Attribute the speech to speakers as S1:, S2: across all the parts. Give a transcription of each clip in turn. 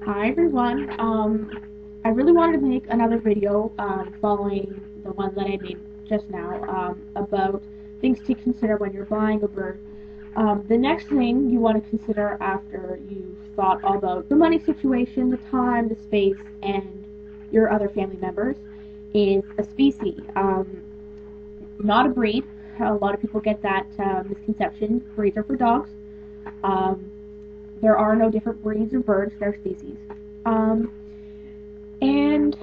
S1: Hi everyone. I really wanted to make another video following the one that I made just now about things to consider when you're buying a bird. The next thing you want to consider after you've thought all about the money situation, the time, the space, and your other family members is a species, not a breed. A lot of people get that misconception. Breeds are for dogs. Um, there are no different breeds of birds, they're species. Um, and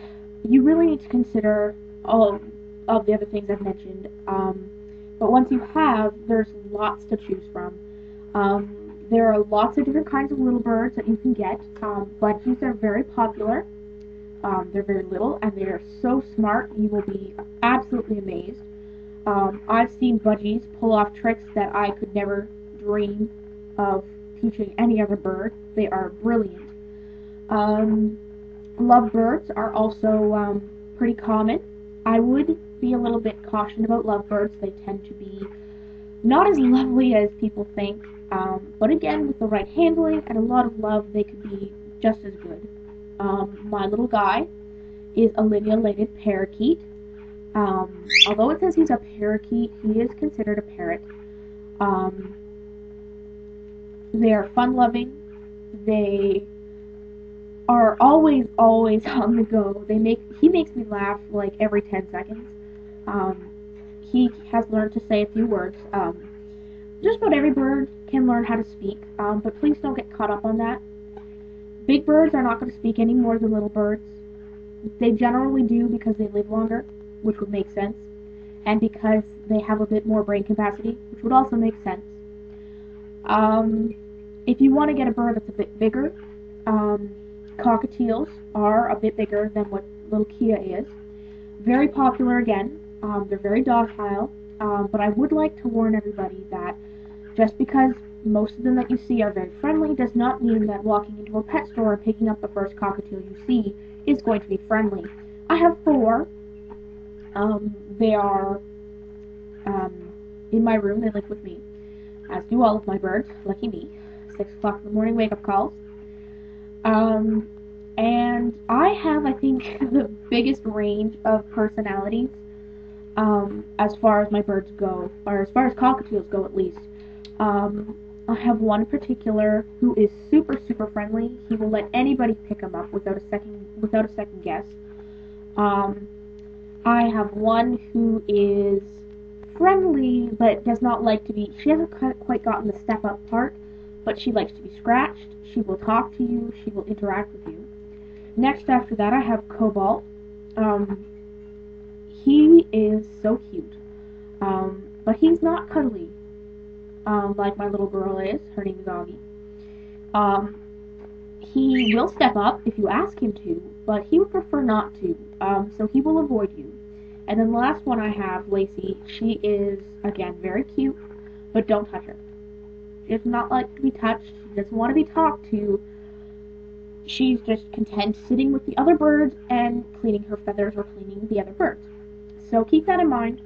S1: you really need to consider all of the other things I've mentioned. But once you have, there's lots to choose from. There are lots of different kinds of little birds that you can get. Budgies are very popular. They're very little and they are so smart, you will be absolutely amazed. I've seen budgies pull off tricks that I could never dream of teaching any other bird. They are brilliant. Lovebirds are also pretty common. I would be a little bit cautioned about lovebirds. They tend to be not as lovely as people think, but again, with the right handling and a lot of love, they could be just as good. My little guy is a linear-lated parakeet. Although it says he's a parakeet, he is considered a parrot. Um, they are fun-loving. They are always on the go. He makes me laugh like every 10 seconds. Um, he has learned to say a few words. Just about every bird can learn how to speak, but please don't get caught up on that. Big birds are not going to speak any more than little birds. They generally do because they live longer, which would make sense, and because they have a bit more brain capacity, which would also make sense. If you want to get a bird that's a bit bigger, cockatiels are a bit bigger than what little Kia is. Very popular again. They're very docile, but I would like to warn everybody that just because most of them that you see are very friendly does not mean that walking into a pet store and picking up the first cockatiel you see is going to be friendly. I have four. They are in my room. They live with me, as do all of my birds. Lucky me. 6 o'clock in the morning wake-up calls. And I have, I think, the biggest range of personalities as far as my birds go, or as far as cockatiels go at least. I have one in particular who is super friendly. He will let anybody pick him up without a second guess. I have one who is friendly but does not like to be. She hasn't quite gotten the step up part, but she likes to be scratched. She will talk to you. She will interact with you. Next after that, I have Cobalt. He is so cute, but he's not cuddly. Like my little girl is. Her name is Augie. He will step up if you ask him to, but he would prefer not to, so he will avoid you. And then the last one I have, Lacey, she is, again, very cute, but don't touch her. She does not like to be touched. She doesn't want to be talked to. She's just content sitting with the other birds and cleaning her feathers or cleaning the other birds. So keep that in mind,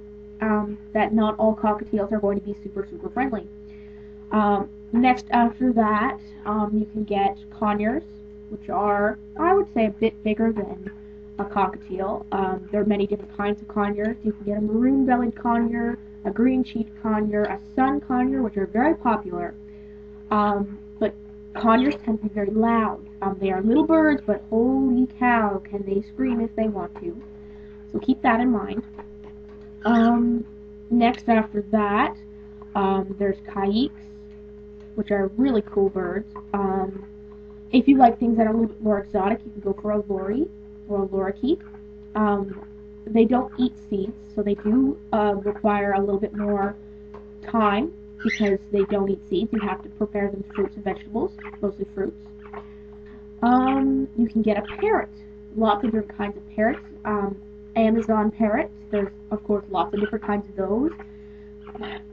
S1: that not all cockatiels are going to be super friendly. Next after that, you can get conures, which are, I would say, a bit bigger than a cockatiel. There are many different kinds of conures. You can get a maroon-bellied conure, a green-cheeked conure, a sun conure, which are very popular. But conures tend to be very loud. They are little birds, but holy cow, can they scream if they want to. So keep that in mind. Next after that, there's caiques, which are really cool birds. If you like things that are a little bit more exotic, you can go for a lorry or a lorikeet. They don't eat seeds, so they do require a little bit more time because they don't eat seeds. You have to prepare them fruits and vegetables, mostly fruits. You can get a parrot. Lots of different kinds of parrots. Amazon parrots. There's, of course, lots of different kinds of those.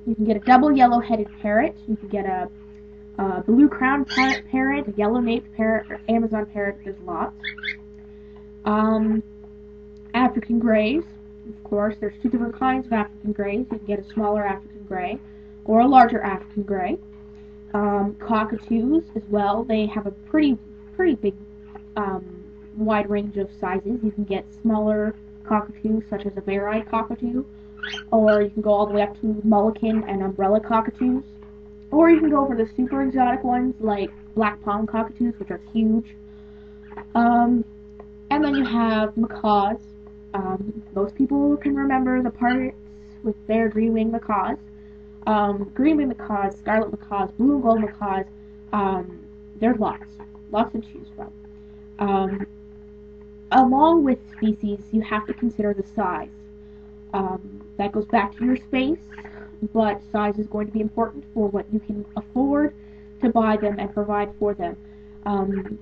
S1: You can get a double yellow-headed parrot. You can get a blue-crowned parrot, a yellow-naped parrot, or Amazon parrot. There's lots. African greys. Of course, there's two different kinds of African greys. You can get a smaller African grey or a larger African grey. Cockatoos as well. They have a pretty big wide range of sizes. You can get smaller cockatoos, such as a bare-eyed cockatoo, or you can go all the way up to mullican and umbrella cockatoos, or you can go for the super exotic ones like black palm cockatoos, which are huge. And then you have macaws. Most people can remember the parts with their green-winged macaws. Green-winged macaws, scarlet macaws, blue and gold macaws. There's lots to choose from. Along with species, you have to consider the size. That goes back to your space, but size is going to be important for what you can afford to buy them and provide for them.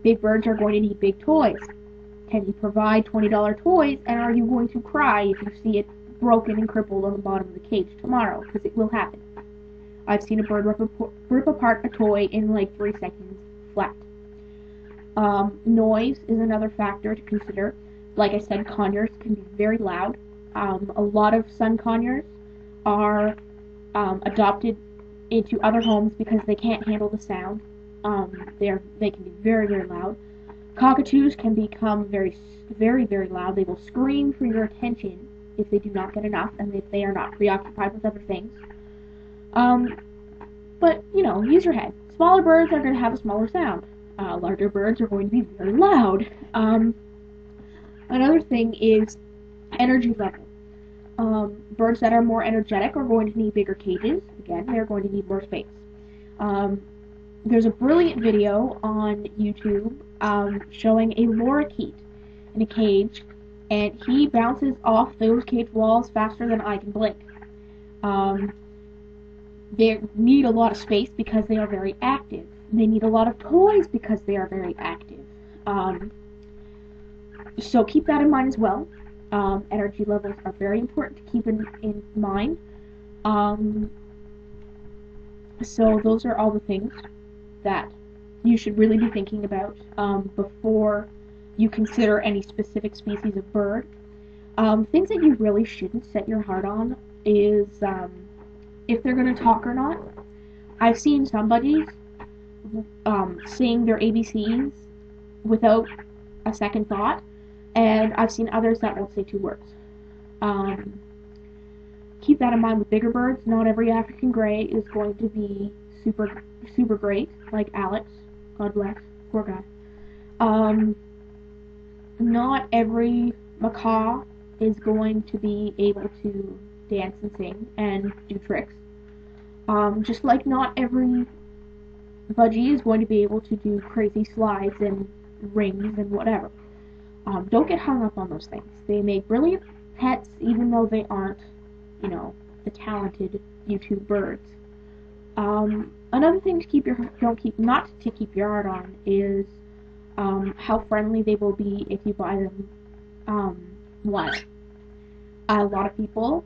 S1: Big birds are going to need big toys. Can you provide $20 toys, and are you going to cry if you see it broken and crippled on the bottom of the cage tomorrow? Because it will happen. I've seen a bird rip apart a toy in like 3 seconds flat. Noise is another factor to consider. Like I said, conures can be very loud. A lot of sun conures are adopted into other homes because they can't handle the sound. They can be very, very loud. Cockatoos can become very, very, very loud. They will scream for your attention if they do not get enough and if they are not preoccupied with other things. But, you know, use your head. Smaller birds are going to have a smaller sound. Larger birds are going to be very loud. Another thing is energy level. Birds that are more energetic are going to need bigger cages. Again, they're going to need more space. There's a brilliant video on YouTube showing a lorikeet in a cage, and he bounces off those cage walls faster than I can blink. They need a lot of space because they are very active. They need a lot of toys because they are very active. So keep that in mind as well. Energy levels are very important to keep in mind. So those are all the things that you should really be thinking about before you consider any specific species of bird. Things that you really shouldn't set your heart on is if they're going to talk or not. I've seen somebody sing their ABCs without a second thought, and I've seen others that won't say 2 words. Keep that in mind with bigger birds. Not every African gray is going to be super great, like Alex. God bless, poor guy. Not every macaw is going to be able to dance and sing and do tricks. Just like not every budgie is going to be able to do crazy slides and rings and whatever. Don't get hung up on those things. They make brilliant pets even though they aren't, you know, the talented YouTube birds. Another thing to keep not to keep your eye on is how friendly they will be if you buy them one. A lot of people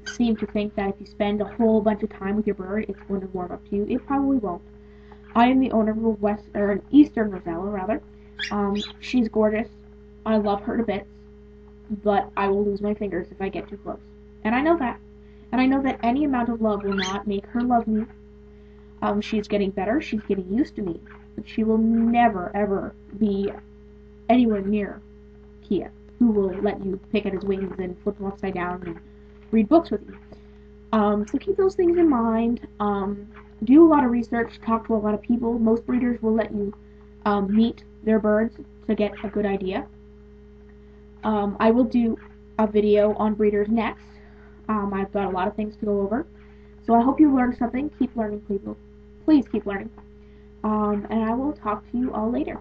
S1: seem to think that if you spend a whole bunch of time with your bird, it's going to warm up to you. It probably won't. I am the owner of an Eastern Rosella, rather. She's gorgeous. I love her to bits, but I will lose my fingers if I get too close. And I know that. And I know that any amount of love will not make her love me. She's getting better. She's getting used to me. But she will never, ever be anywhere near Kia, who will let you pick at his wings and flip him upside down and read books with you. So keep those things in mind. Do a lot of research. Talk to a lot of people. Most breeders will let you meet their birds to get a good idea. I will do a video on breeders next. I've got a lot of things to go over. So I hope you learned something. Keep learning, people. Please keep learning. And I will talk to you all later.